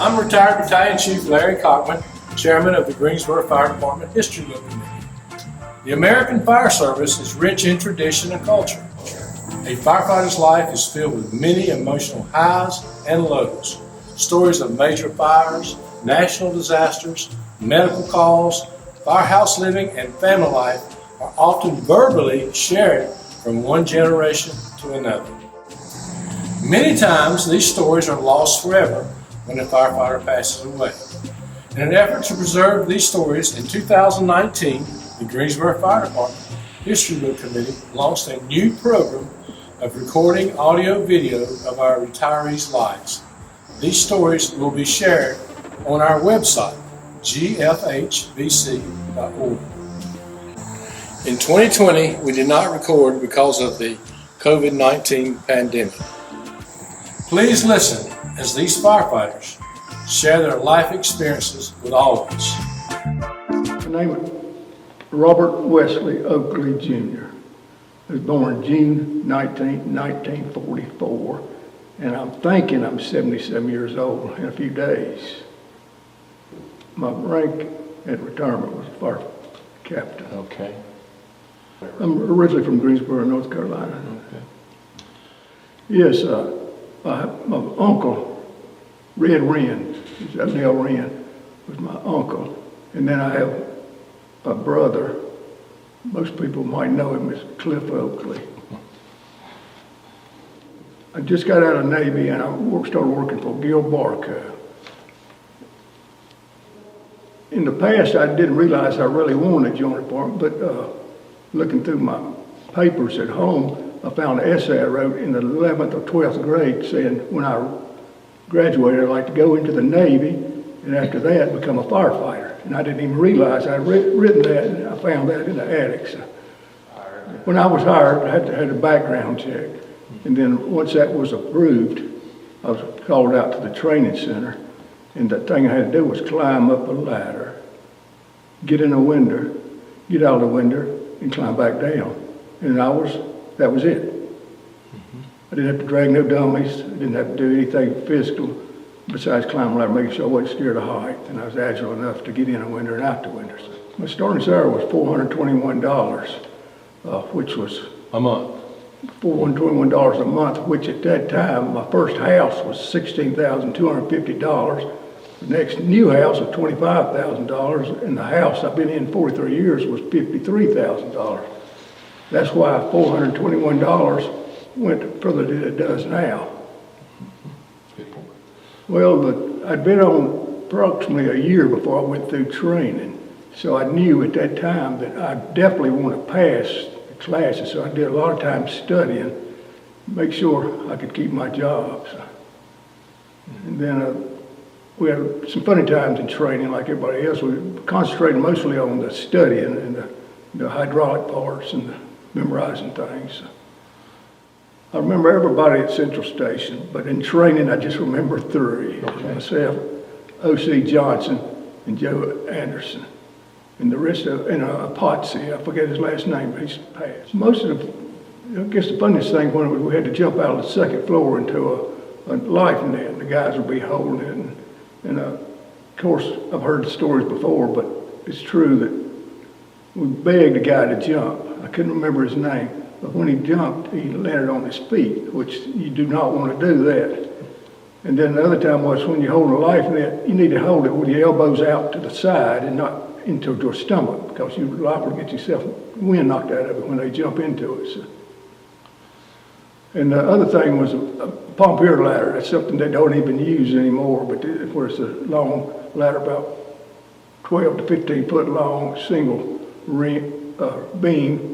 I'm retired Battalion Chief Larry Cockman, Chairman of the Greensboro Fire Department History Book Committee. The American Fire Service is rich in tradition and culture. A firefighter's life is filled with many emotional highs and lows. Stories of major fires, national disasters, medical calls, firehouse living, and family life are often verbally shared from one generation to another. Many times, these stories are lost forever when a firefighter passes away. In an effort to preserve these stories, in 2019, the Greensboro Fire Department History Book Committee launched a new program of recording audio-video of our retirees' lives. These stories will be shared on our website, gfhbc.org. In 2020, we did not record because of the COVID-19 pandemic. Please listen as these firefighters share their life experiences with all of us. My name is Robert Wesley Oakley Jr. I was born June 19, 1944, and I'm thinking I'm 77 years old in a few days. My rank at retirement was fire captain. Okay. I'm originally from Greensboro, North Carolina. Okay. Yes, my uncle, Red Wren, Dale Wren, was my uncle. And then I have a brother, most people might know him as Cliff Oakley. I just got out of the Navy and I started working for Gil Barco. In the past, I didn't realize I really wanted to join the department, but looking through my papers at home, I found an essay I wrote in the 11th or 12th grade saying when I graduated, I'd like to go into the Navy and after that become a firefighter. And I didn't even realize I'd written that, and I found that in the attic. So when I was hired, I had a background check. And then once that was approved, I was called out to the training center. And the thing I had to do was climb up a ladder, get in a window, get out of the window, and climb back down. And that was it. I didn't have to drag no dummies. I didn't have to do anything physical besides climbing a ladder, making sure I wasn't scared of height. And I was agile enough to get in a window and out the window. My starting salary was $421, which was A month. $421 a month, which at that time, my first house was $16,250. The next new house was $25,000, and the house I've been in 43 years was $53,000. That's why $421 went further than it does now. Well, I'd been on approximately a year before I went through training, so I knew at that time that I definitely want to pass the classes, so I did a lot of time studying, make sure I could keep my job. And then we had some funny times in training like everybody else. We concentrated mostly on the studying and the hydraulic parts and the memorizing things. I remember everybody at Central Station, but in training I just remember three. Okay. Myself, O.C. Johnson, and Joe Anderson. And the rest of, and Potsy, I forget his last name, but he's passed. Most of I guess the funniest thing when we had to jump out of the second floor into a life net, and the guys would be holding it. And of course, I've heard the stories before, but it's true that we begged a guy to jump. I couldn't remember his name, but when he jumped, he landed on his feet, which you do not want to do that. And then the other time was when you hold a life net, you need to hold it with your elbows out to the side and not into your stomach, because you're liable to get yourself wind knocked out of it when they jump into it. So. And the other thing was a pompier ladder. That's something they don't even use anymore, but where it's a long ladder, about 12 to 15 foot long, single beam.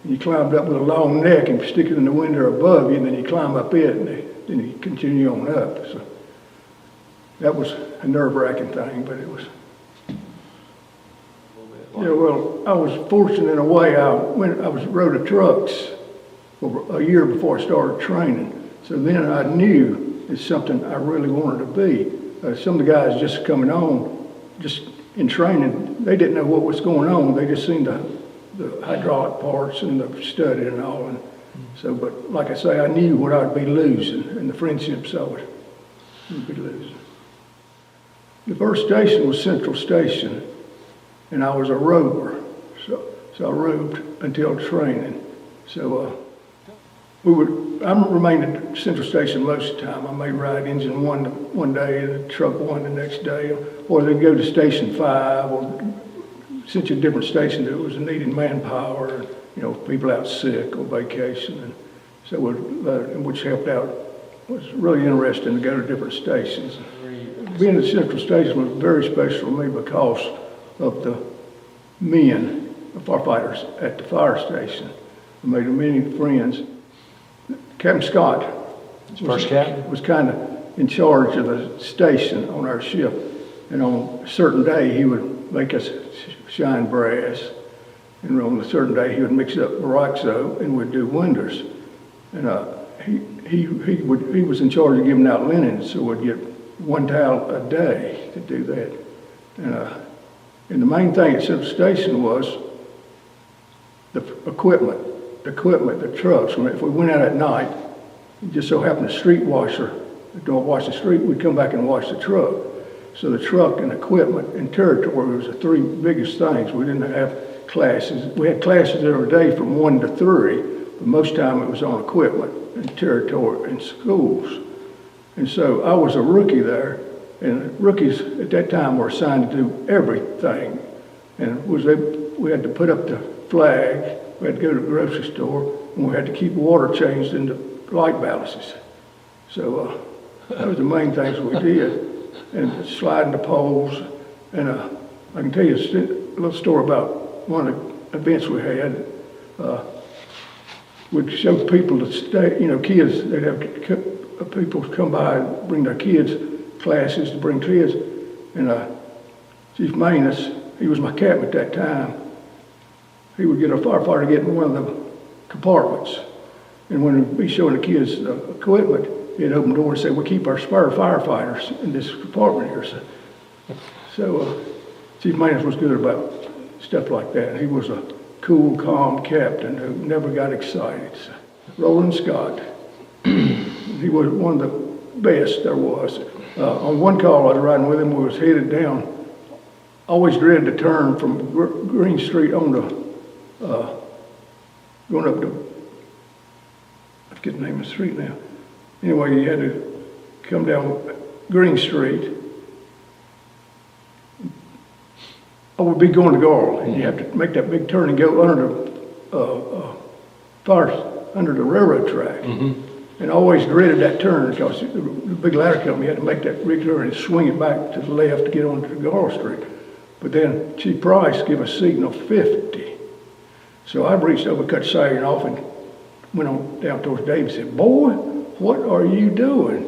And you climbed up with a long neck and stick it in the window above you, and then you climb up it, and then you continue on up. So that was a nerve-wracking thing, but it was. Yeah, well, I was fortunate in a way. I rode the trucks for a year before I started training. So then I knew it's something I really wanted to be. Some of the guys just coming on, just in training, they didn't know what was going on. They just seen the hydraulic parts and the study and all. And so, but like I say, I knew what I'd be losing and the friendships I would be losing. The first station was Central Station, and I was a rover. So I roved until training. So I remained at Central Station most of the time. I may ride engine one day and truck one the next day, or they'd go to Station 5, or sent you to different stations that was needing manpower, people out sick or vacation, and so which helped out. It was really interesting to go to different stations. Being at Central Station was very special to me because of the men, the firefighters at the fire station. I made many friends. Captain Scott was kind of in charge of the station on our ship, and on a certain day he would make us shine brass, and on a certain day he would mix up Baraxo and we'd do windows. And he was in charge of giving out linen, so we'd get one towel a day to do that. And the main thing at Central Station was the equipment, the trucks. If we went out at night, it just so happened a street washer, don't wash the street, we'd come back and wash the truck. So the truck and equipment and territory was the three biggest things. We didn't have classes. We had classes every day from 1 to 3, but most time it was on equipment and territory and schools. And so I was a rookie there, and rookies at that time were assigned to do everything. And we had to put up the flag, we had to go to the grocery store, and we had to keep water changed into light balances. So that was the main things we did. And sliding the poles. And I can tell you a little story about one of the events we had. We'd show people to stay, kids, they'd have people come by and bring their kids, classes to bring kids. And Chief Manus, he was my captain at that time, he would get a firefighter to get in one of the compartments. And when he'd be showing the kids the equipment, he'd open the door and say, "We keep our spare firefighters in this compartment here." So Chief Manus was good about stuff like that. He was a cool, calm captain who never got excited. So, Roland Scott, he was one of the best there was. On one call I was riding with him, we was headed down. Always dreaded to turn from Green Street on to, going up to, I forget the name of the street now. Anyway, you had to come down Green Street. I would be going to Garl, and you have to make that big turn and go under the railroad track. And I always dreaded that turn because the big ladder company had to make that big turn and swing it back to the left to get onto the Garl Street. But then Chief Price gave a signal 50. So I reached over, cut the siren off, and went on down towards Dave and said, "Boy, what are you doing?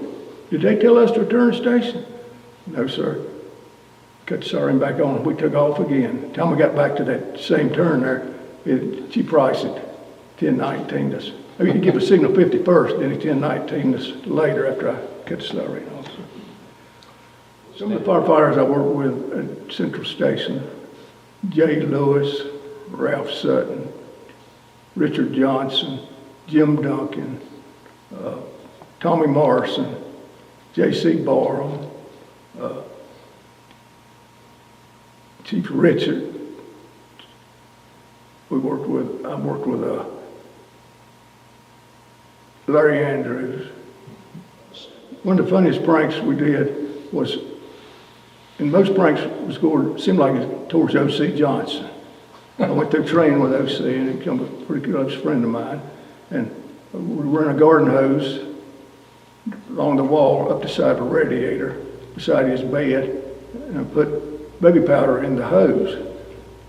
Did they tell us to return to station?" "No, sir." Cut the siren back on, we took off again. By the time we got back to that same turn there, Chief Price had 1019 us. I mean, he'd give a signal 50 first, then he 1019 us later after I cut the siren off. Some of the firefighters I worked with at Central Station, Jay Lewis, Ralph Sutton, Richard Johnson, Jim Duncan, Tommy Morrison, J.C. Barham, Chief Richard. I worked with Larry Andrews. One of the funniest pranks we did was, and most pranks was going, seemed like it towards O.C. Johnson. I went through training with O.C. and he became a pretty close friend of mine. And we were in a garden hose along the wall up the side of a radiator beside his bed, and I put baby powder in the hose.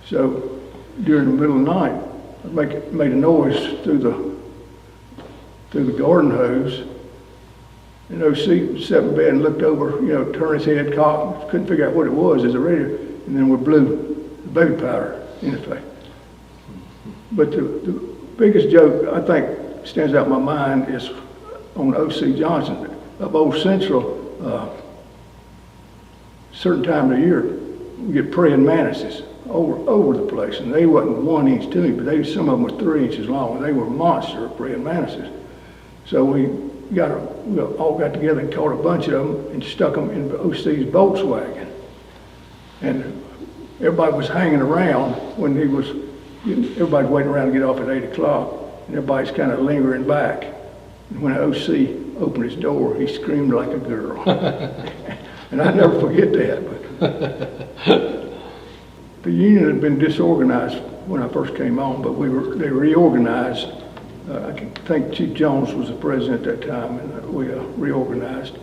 So during the middle of the night, I made a noise through the garden hose, and O.C. sat in bed and looked over, turned his head, cocked, couldn't figure out what it was as a radiator, and then we blew the baby powder in his face. But the biggest joke I think stands out in my mind is on O.C. Johnson of Old Central. Certain time of the year, we get praying mantises over the place, and they wasn't 1 inch to me, but some of them were 3 inches long, and they were monster praying mantises. So we all got together and caught a bunch of them and stuck them in O.C.'s Volkswagen. And everybody was hanging around when everybody waiting around to get off at 8 o'clock, and everybody's kind of lingering back. And when OC opened his door, he screamed like a girl. And I never forget that. But the union had been disorganized when I first came on, but they reorganized. I can think Chief Jones was the president at that time, and we reorganized.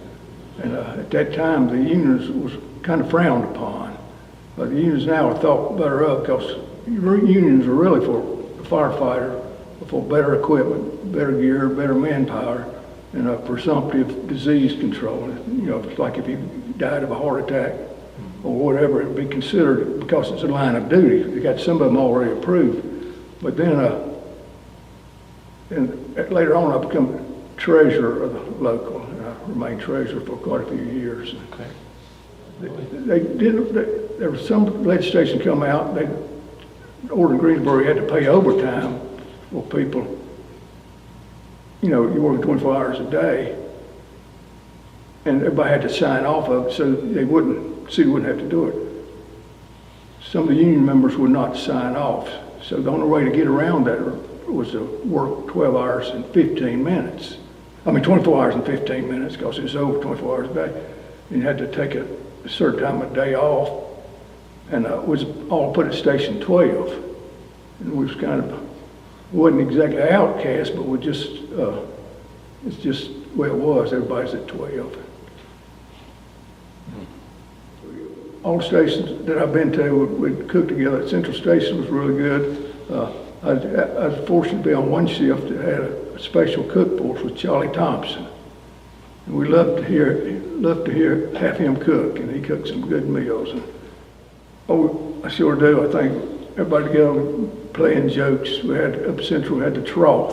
And at that time, the unions was kind of frowned upon. But the unions now are thought better of, because unions are really for the firefighter, for better equipment, better gear, better manpower, and presumptive disease control. You know, it's like if you died of a heart attack or whatever, it'd be considered, because it's a line of duty. They got some of them already approved. But then, and later on, I become treasurer of the local. And I remained treasurer for quite a few years. Okay. There was some legislation come out. They ordered Greensboro had to pay overtime for people. You know, you work 24 hours a day, and everybody had to sign off of it, so they wouldn't have to do it. Some of the union members would not sign off, so the only way to get around that was to work 12 hours and 15 minutes. I mean, 24 hours and 15 minutes, because it was over 24 hours a day. And you had to take a certain time of day off, and it was all put at Station 12. And we was kind of, wasn't exactly outcast, but we just, it's just the way it was. Everybody's at 12. All the stations that I've been to, we'd cook together. Central Station was really good. I was fortunate to be on one shift that had a special cook for us with Charlie Thompson. And we loved to have him cook, and he cooked some good meals. And, I sure do. I think everybody together playing jokes. We had up Central, we had the trough,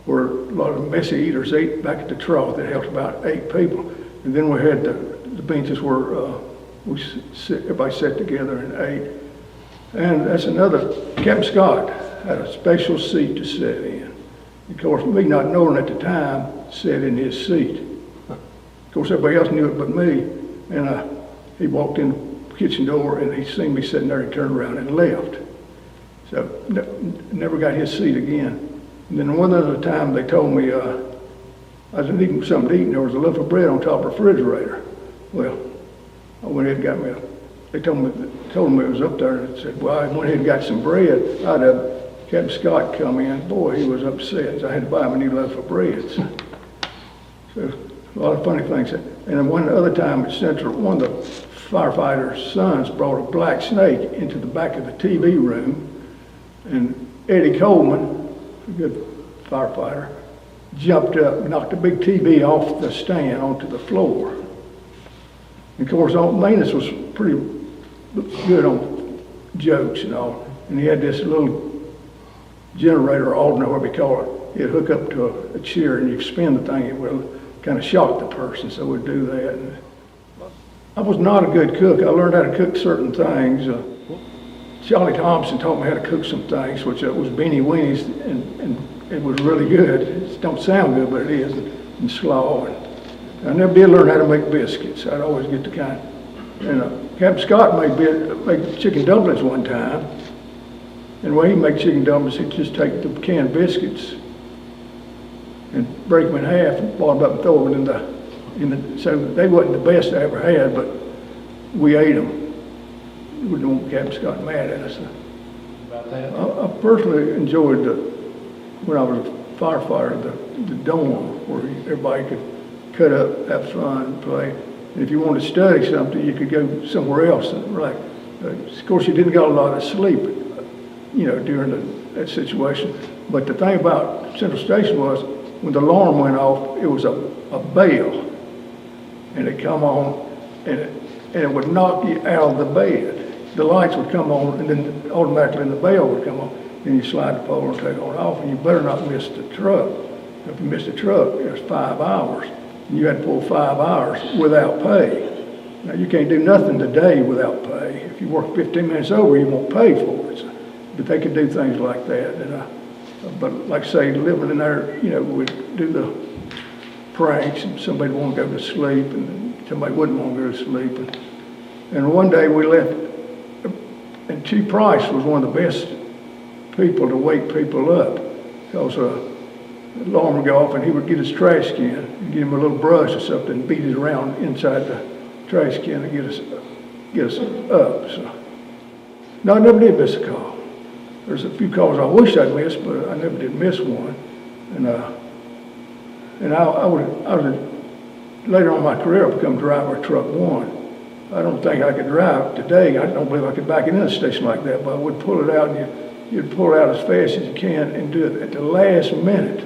where a lot of messy eaters ate back at the trough. That helped about 8 people. And then we had the benches where everybody sat together and ate. And that's another. Captain Scott had a special seat to sit in. Of course, me not knowing at the time, sat in his seat. Of course, everybody else knew it but me. And he walked in the kitchen door, and he seen me sitting there. He turned around and left. So never got his seat again. And then one other time, they told me I was needing something to eat, and there was a loaf of bread on top of the refrigerator. Well, I went ahead and got me they told me it was up there, and said, well, I went ahead and got some bread. I'd have Captain Scott come in. Boy, he was upset. So I had to buy him a new loaf of bread. So a lot of funny things. And then one other time at Central, one of the firefighters' sons brought a black snake into the back of the TV room, and Eddie Coleman, a good firefighter, jumped up, knocked the big TV off the stand onto the floor. And of course, Manus was pretty good on jokes and all, and he had this little generator, or whatever we call it. He'd hook up to a chair, and you spin the thing, it would kind of shock the person, so we'd do that. And I was not a good cook. I learned how to cook certain things. Charlie Thompson taught me how to cook some things, which was beanie weenies, and it was really good. It don't sound good, but it is, and slaw. And I never did learn how to make biscuits. I'd always get the kind. And Captain Scott made chicken dumplings one time. And when he made chicken dumplings, he'd just take the canned biscuits and break them in half and ball them up and throw them in the. So they wasn't the best I ever had, but we ate them. We didn't want Captain Scott mad at us. About that? I personally enjoyed when I was a firefighter, the dorm, where everybody could cut up, have fun, play. And if you wanted to study something, you could go somewhere else. Like, of course, you didn't get a lot of sleep, during that situation. But the thing about Central Station was, when the alarm went off, it was a bell, and it come on, and it would knock you out of the bed. The lights would come on, and then automatically the bell would come on. Then you slide the pole and take on off, and you better not miss the truck. If you miss the truck, it's 5 hours. And you had to pull 5 hours without pay. Now, you can't do nothing today without pay. If you work 15 minutes over, you won't pay for it. But they could do things like that. And but like I say, living in there, we'd do the pranks, and somebody would want to go to sleep, and somebody wouldn't want to go to sleep. And one day we left And Chief Price was one of the best people to wake people up, because the alarm would go off and he would get his trash can and give him a little brush or something and beat it around inside the trash can and get us up. So, no, I never did miss a call. There's a few calls I wish I'd missed, but I never did miss one. And I was later on in my career, I become driver of Truck 1. I don't think I could drive today. I don't believe I could back into a station like that, but I would pull it out, and you'd pull it out as fast as you can and do it at the last minute.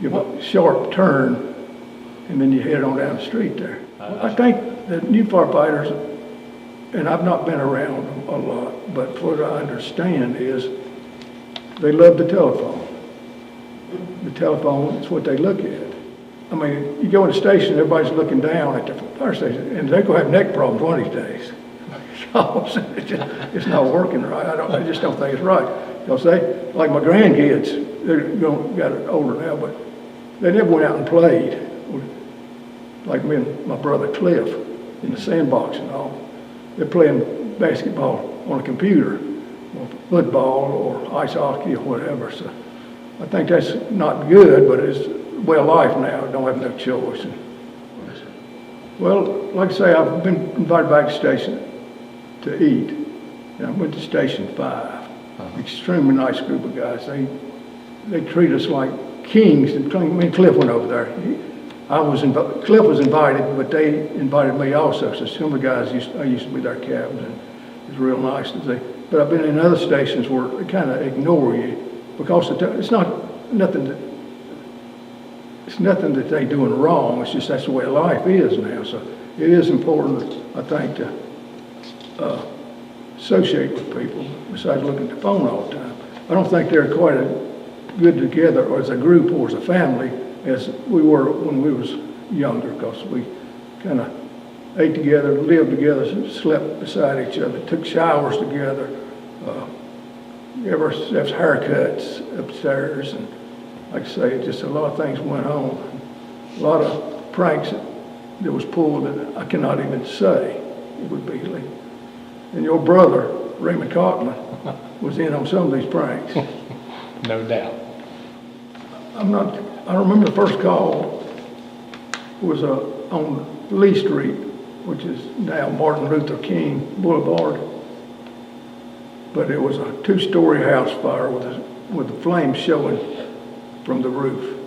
Give a sharp turn, and then you head on down the street there. I think the new firefighters, and I've not been around a lot, but what I understand is they love the telephone. The telephone is what they look at. I mean, you go in the station, everybody's looking down at the fire station, and they're going to have neck problems one of these days. It's not working right. I just don't think it's right. Because they, like my grandkids, got older now, but they never went out and played. Like me and my brother Cliff in the sandbox and all. They're playing basketball on a computer, or football, or ice hockey, or whatever. So I think that's not good, but it's way of life now. I don't have no choice. Well, like I say, I've been invited back to the station to eat. And I went to Station 5. Extremely nice group of guys. They treat us like kings. And me and Cliff went over there. Cliff was invited, but they invited me also. So some of the guys I used to be their captains, and it was real nice to see. But I've been in other stations where they kind of ignore you because it's nothing that they're doing wrong. It's just that's the way life is now. So it is important, I think, to associate with people besides looking at the phone all the time. I don't think they're quite as good together or as a group or as a family as we were when we was younger, because we kind of ate together, lived together, slept beside each other, took showers together, ever have haircuts upstairs, and like I say, just a lot of things went on. A lot of pranks that was pulled that I cannot even say. It would be like, and your brother, Raymond Coughlin, was in on some of these pranks. No doubt. I remember the first call was on Lee Street, which is now Martin Luther King Boulevard. But it was a 2-story house fire with the flames showing from the roof.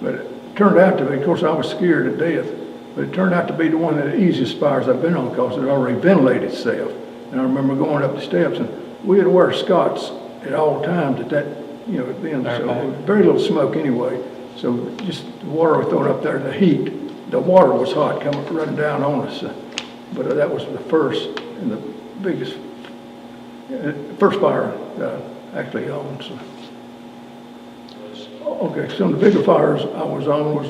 But it turned out to be, of course I was scared to death, but it turned out to be one of the easiest fires I've been on because it already ventilated itself. And I remember going up the steps, and we had to wear Scots at all times then, so very little smoke anyway. So just the water was thrown up there, the heat, the water was hot coming running down on us. But that was the first and the biggest, first fire that I actually owned. So. Okay, some of the bigger fires I was on was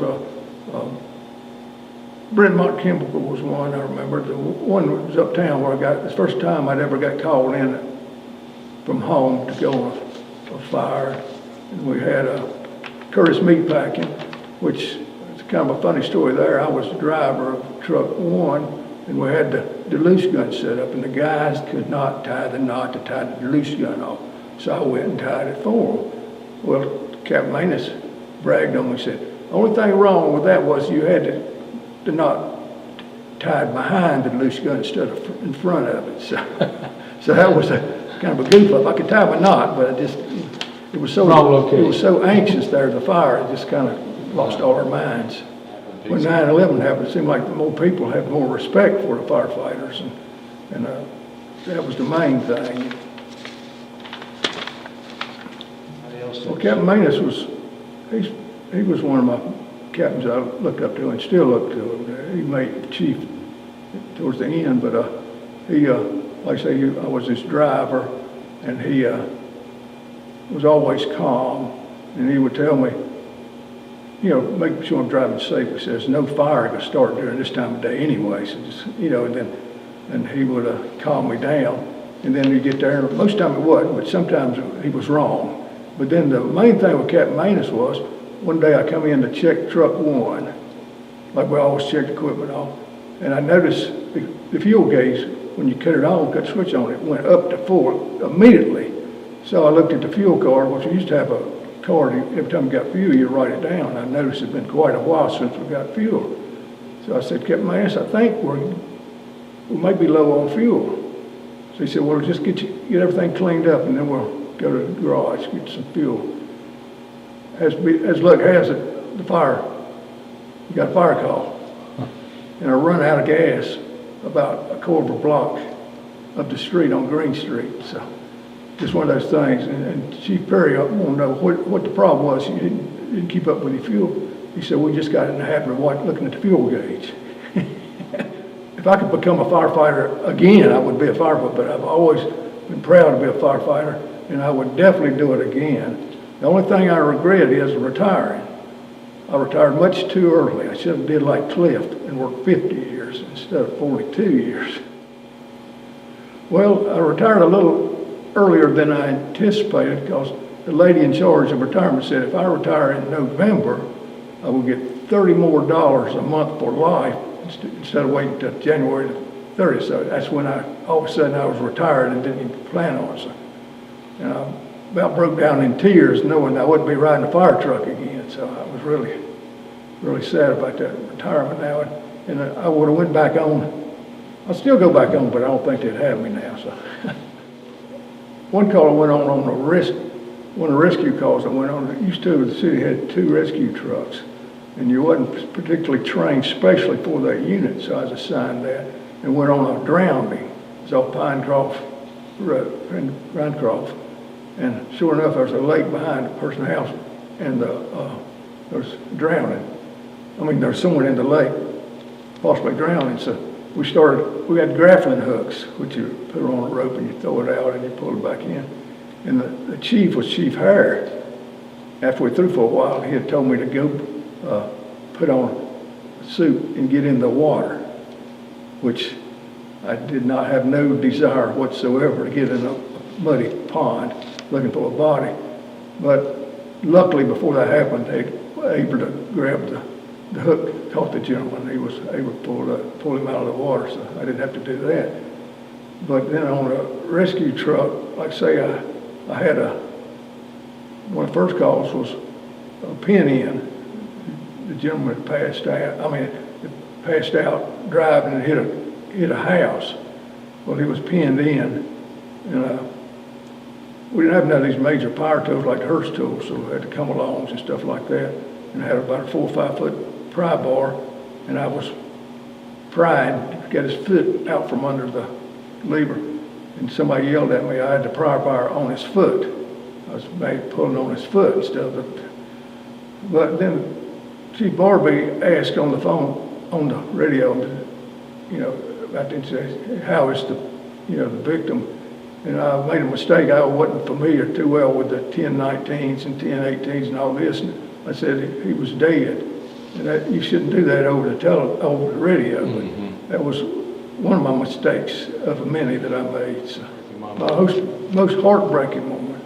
Brentmont Chemical was one I remember. The one was uptown where the first time I'd ever got called in from home to go on a fire. And we had Curtis Meat Packing, which is kind of a funny story there. I was the driver of Truck 1, and we had the Deluxe gun set up, and the guys could not tie the knot to tie the Deluxe gun off. So I went and tied it for them. Well, Captain Manus bragged on me and said, the only thing wrong with that was you had the knot tied behind the Deluxe gun instead of in front of it. So that was kind of a goof up. I could tie my knot, but it was so anxious there, the fire, it just kind of lost all our minds. When 9/11 happened, it seemed like more people had more respect for the firefighters, and that was the main thing. Well, Captain Manus he was one of my captains I looked up to and still look to him. He made chief towards the end, but he, like I say, I was his driver, and he was always calm, and he would tell me, make sure I'm driving safe. He says, no fire to start during this time of day anyway, so just, and he would calm me down, and then he'd get there, and most of the time it wasn't, but sometimes he was wrong. But then the main thing with Captain Manus was, one day I come in to check Truck 1, like we always check equipment off, and I noticed the fuel gauge when you cut it on, cut the switch on, it went up to 4 immediately. So I looked at the fuel card, which we used to have a card, every time we got fuel, you write it down. I noticed it's been quite a while since we got fuel. So I said, Captain Mass, I think we might be low on fuel. So he said, well, just get everything cleaned up and then we'll go to the garage, get some fuel. As luck has it, we got a fire call. And I run out of gas about a quarter of a block up the street on Green Street. So just one of those things. And Chief Perry wanted to know what the problem was. You didn't keep up with your fuel. He said, we just got in the habit of looking at the fuel gauge. If I could become a firefighter again, I would be a firefighter, but I've always been proud to be a firefighter, and I would definitely do it again. The only thing I regret is retiring. I retired much too early. I should have did like Cliff and worked 50 years instead of 42 years. Well, I retired a little earlier than I anticipated because the lady in charge of retirement said if I retire in November, I will get $30 more a month for life instead of waiting until January 30th. So that's when all of a sudden I was retired and didn't even plan on it. So, and I about broke down in tears knowing I wouldn't be riding a fire truck again. So I was really, really sad about that retirement now. And I would have went back on. I'll still go back on, but I don't think they'd have me now. So one call I went on one of the rescue calls I went on. Used to, the city had 2 rescue trucks. And you wasn't particularly trained specially for that unit, so I was assigned that and went on a drowning. It was off Pinecroft Road, Pinecroft. And sure enough, there was a lake behind the person's house, and there was drowning. There was someone in the lake, possibly drowning. So we had grappling hooks, which you put on a rope and you throw it out and you pull it back in. And the chief was Chief Hare. After we threw for a while, he had told me to go put on a suit and get in the water, which I did not have no desire whatsoever to get in a muddy pond looking for a body. But luckily before that happened, they were able to grab the hook, caught the gentleman. He was able to pull him out of the water, so I didn't have to do that. But then on a rescue truck, like I say, I had one of the first calls was a pin in. The gentleman had passed out driving and hit a house. Well, he was pinned in, and we didn't have none of these major power tools like the Hearst tools, so we had to come alongs and stuff like that. And I had about a 4 or 5 foot pry bar, and I was prying to get his foot out from under the lever. And somebody yelled at me. I had the pry bar on his foot. I was maybe pulling on his foot instead of it. But then Chief Barbie asked on the phone, on the radio, about how is the victim? And I made a mistake. I wasn't familiar too well with the 1019s and 1018s and all this. And I said he was dead. And you shouldn't do that over the radio. Mm-hmm. But that was one of my mistakes of many that I made. So my most heartbreaking moment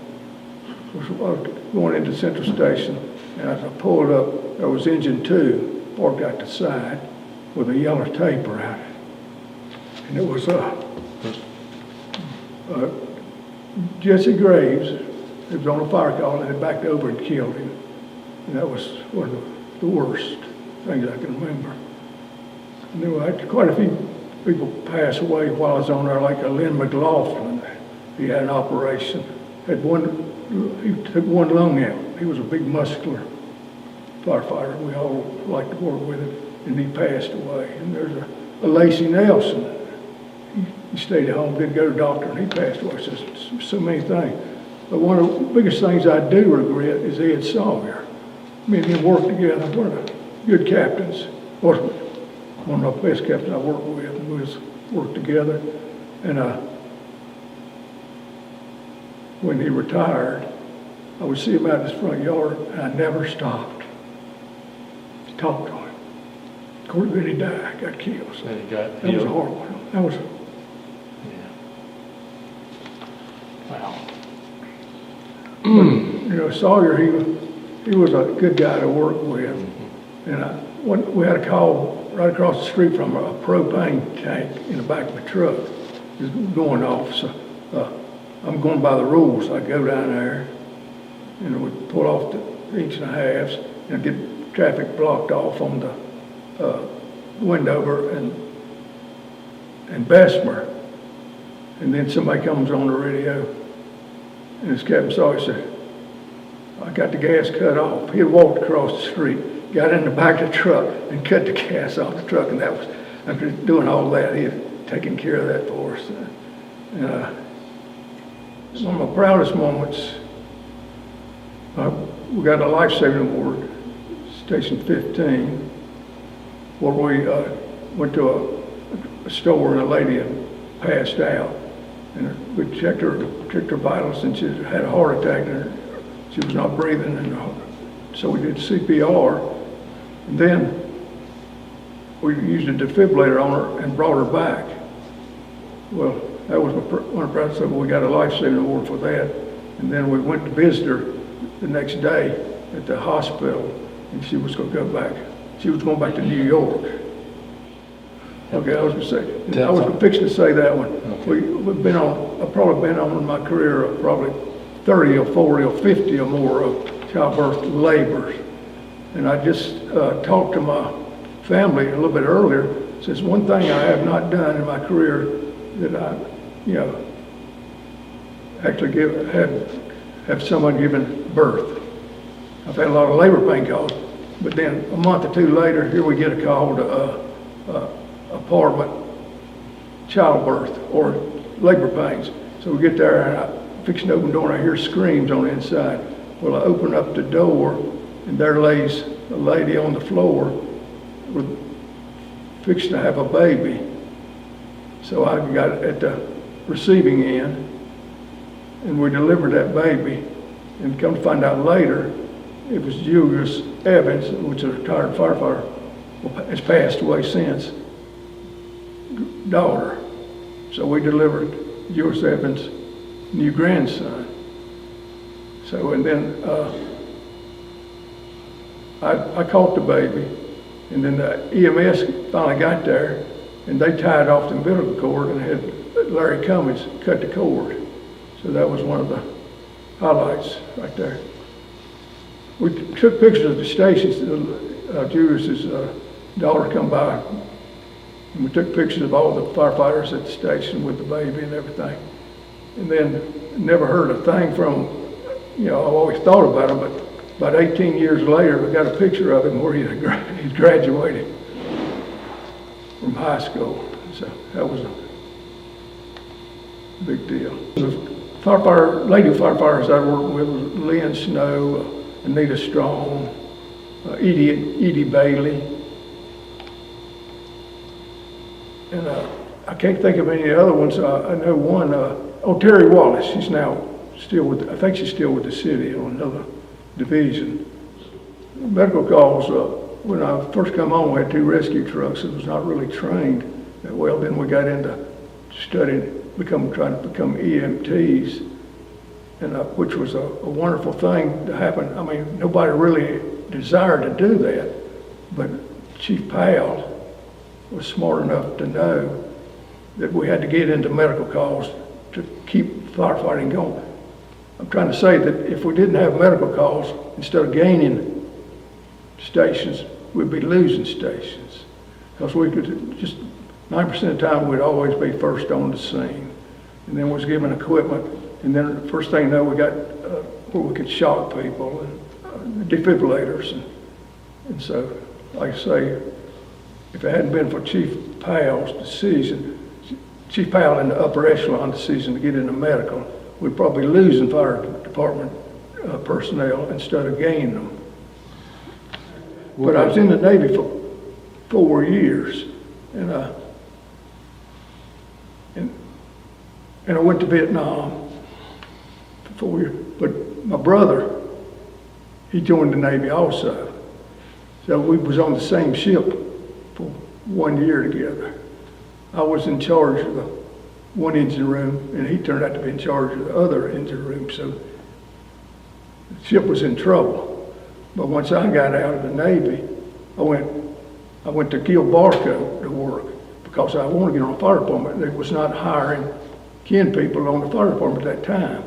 was going into Central Station. And as I pulled up, there was engine 2 parked out the side with a yellow tape around it. And it was Jesse Graves, who was on a fire call, and had backed over and killed him. And that was one of the worst things I can remember. And there were quite a few people pass away while I was on there, like Lynn McLaughlin. He had an operation. He took one lung out. He was a big, muscular firefighter. We all liked to work with him, and he passed away. And there's a Lacey Nelson. He stayed at home, didn't go to the doctor, and he passed away. So many things. But one of the biggest things I do regret is Ed Sawyer. Me and him worked together. One of the good captains. One of the best captains I worked with. And we worked together. And when he retired, I would see him out in his front yard, and I never stopped to talk to him. Of course, then he died, got killed. So that was a horrible. That was. Wow. But, Sawyer, he was a good guy to work with. And we had a call right across the street from a propane tank in the back of a truck. is going off. So I'm going by the rules. I go down there and we pull off the inch and a halves and get traffic blocked off on the Wendover and Bessemer. And then somebody comes on the radio and it's Captain Sawyer said, I got the gas cut off. He had walked across the street, got in the back of the truck and cut the gas off the truck, and that was, after doing all that, he had taken care of that for us. One of my proudest moments, we got a life-saving award, Station 15, where we went to a store and a lady had passed out. And we checked her vitals, and she had a heart attack, and she was not breathing, and so we did CPR. And then we used a defibrillator on her and brought her back. Well, that was one of the proudest things. We got a life-saving award for that. And then we went to visit her the next day at the hospital, and she was going to go back. She was going back to New York. Okay, I was going to say, I was fixing to say that one. Okay. We've been on, I've probably been on in my career probably 30 or 40 or 50 or more of childbirth labors. And I just talked to my family a little bit earlier. Says one thing I have not done in my career that I, actually have someone giving birth. I've had a lot of labor pain calls, but then a month or two later, here we get a call to apartment childbirth or labor pains. So we get there and I fix to open the door and I hear screams on the inside. Well, I open up the door and there lays a lady on the floor with fixing to have a baby. So I got at the receiving end and we delivered that baby, and come to find out later it was Julius Evans, which is a retired firefighter, has passed away since, daughter. So we delivered Julius Evans' new grandson. So, and then I caught the baby, and then the EMS finally got there, and they tied off the umbilical cord and had Larry Cummings cut the cord. So that was one of the highlights right there. We took pictures of the stations. Julius's daughter come by, and we took pictures of all the firefighters at the station with the baby and everything. And then never heard a thing from him. I've always thought about him, but about 18 years later, we got a picture of him where he graduated from high school. So that was a big deal. The lady firefighters I worked with was Lynn Snow, Anita Strong, Edie Bailey, and I can't think of any other ones. I know one, Terry Wallace. She's now still with, I think she's still with the city on another division. Medical calls, when I first come on, we had 2 rescue trucks. It was not really trained that well. Then we got into studying, trying to become EMTs, and which was a wonderful thing to happen. I mean, nobody really desired to do that, but Chief Powell was smart enough to know that we had to get into medical calls to keep firefighting going. I'm trying to say that if we didn't have medical calls, instead of gaining stations, we'd be losing stations. Because we could just, 90% of the time, we'd always be first on the scene. And then was given equipment, and then the first thing you know, we got where we could shock people and defibrillators. And so, like I say, if it hadn't been for Chief Powell's decision, Chief Powell in the upper echelon decision to get into medical, we'd probably losing fire department personnel instead of gaining them. But I was in the Navy for 4 years, and I went to Vietnam for 4 years. But my brother, he joined the Navy also. So we was on the same ship for 1 year together. I was in charge of the one engine room, and he turned out to be in charge of the other engine room. So the ship was in trouble. But once I got out of the Navy, I went to Gil Barco to work, because I wanted to get on the fire department. They was not hiring kin people on the fire department at that time.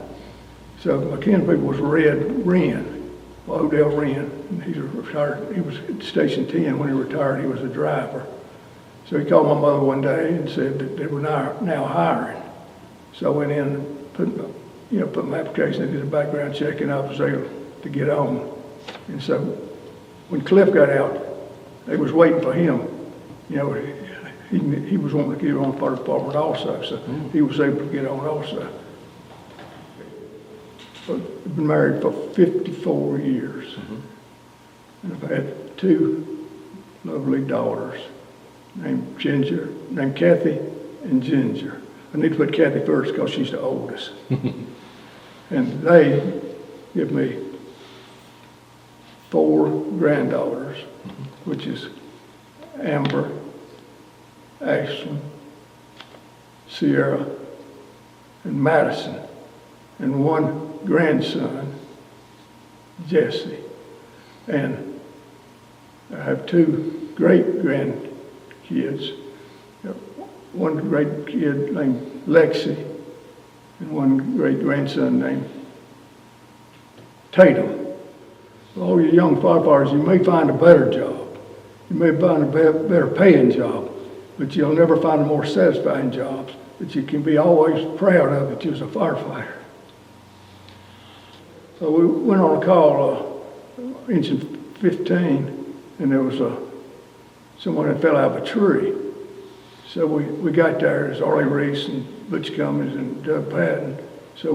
So my kin people was Red Wren, Odell Wren, and he's retired. He was at Station 10 when he retired. He was a driver. So he called my mother one day and said that they were now hiring. So I went in and put my application in, did a background check, and I was able to get on. And so when Cliff got out, they was waiting for him. You know, he was wanting to get on the fire department also, so he was able to get on also. But I've been married for 54 years. And I've had 2 lovely daughters named Kathy and Ginger. I need to put Kathy first because she's the oldest. And they give me 4 granddaughters, which is Amber, Ashlyn, Sierra, and Madison, and 1 grandson, Jesse. And I have 2 great grandkids. 1 great kid named Lexi, and 1 great grandson named Tatum. All you young firefighters, you may find a better job. You may find a better paying job, but you'll never find a more satisfying job that you can be always proud of that you're a firefighter. So we went on a call, engine 15, and there was someone that fell out of a tree. So we got there, it's Arlie Reese and Butch Cummings and Doug Patton. So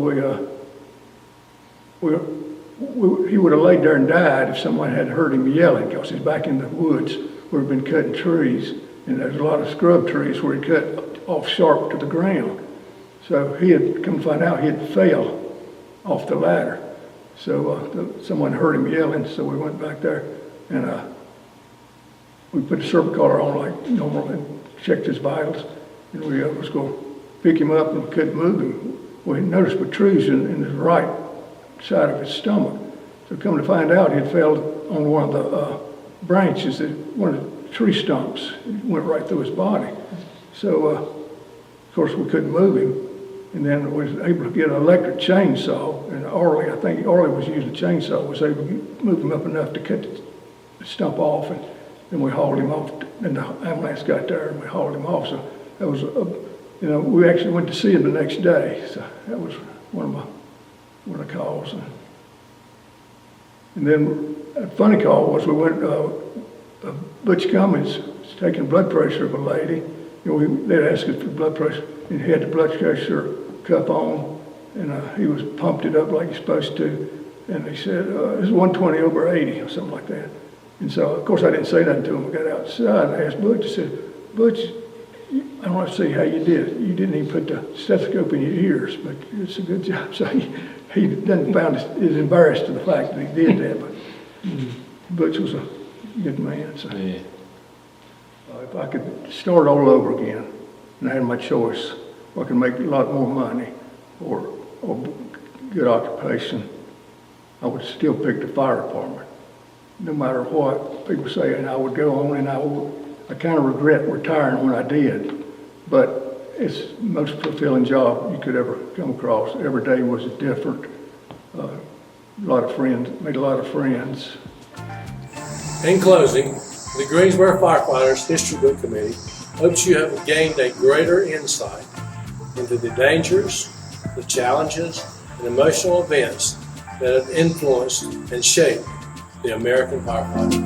he would have laid there and died if someone had heard him yelling, because he's back in the woods where we've been cutting trees, and there's a lot of scrub trees where he cut off sharp to the ground. So he had come to find out he had fell off the ladder. So someone heard him yelling, so we went back there and we put a service collar on like normal and checked his vitals, and we was going to pick him up and we couldn't move him. We noticed protrusion in his right side of his stomach. So come to find out, he had fell on one of the branches, one of the tree stumps. It went right through his body. So, of course, we couldn't move him. And then we was able to get an electric chainsaw, and I think Arlie was using a chainsaw, was able to move him up enough to cut the stump off, and then we hauled him off, and the ambulance got there, and we hauled him off. So that was, we actually went to see him the next day. So that was one of the calls. And then a funny call was we went, Butch Cummings was taking blood pressure of a lady. They'd asked us for blood pressure, and he had the blood pressure cuff on, and he was pumped it up like he's supposed to. And they said, it's 120 over 80 or something like that. And so, of course, I didn't say nothing to him. I got outside and I asked Butch, I said, Butch, I want to see how you did it. You didn't even put the stethoscope in your ears, but it's a good job. So he doesn't found is embarrassed to the fact that he did that, but Butch was a good man. So yeah. If I could start all over again and I had my choice, or I could make a lot more money or good occupation, I would still pick the fire department. No matter what people say, and I would go on, and I kind of regret retiring when I did, but it's the most fulfilling job you could ever come across. Every day was different. A lot of friends, made a lot of friends. In closing, the Greensboro Firefighters History Book Committee hopes you have gained a greater insight into the dangers, the challenges, and emotional events that have influenced and shaped the American firefighter.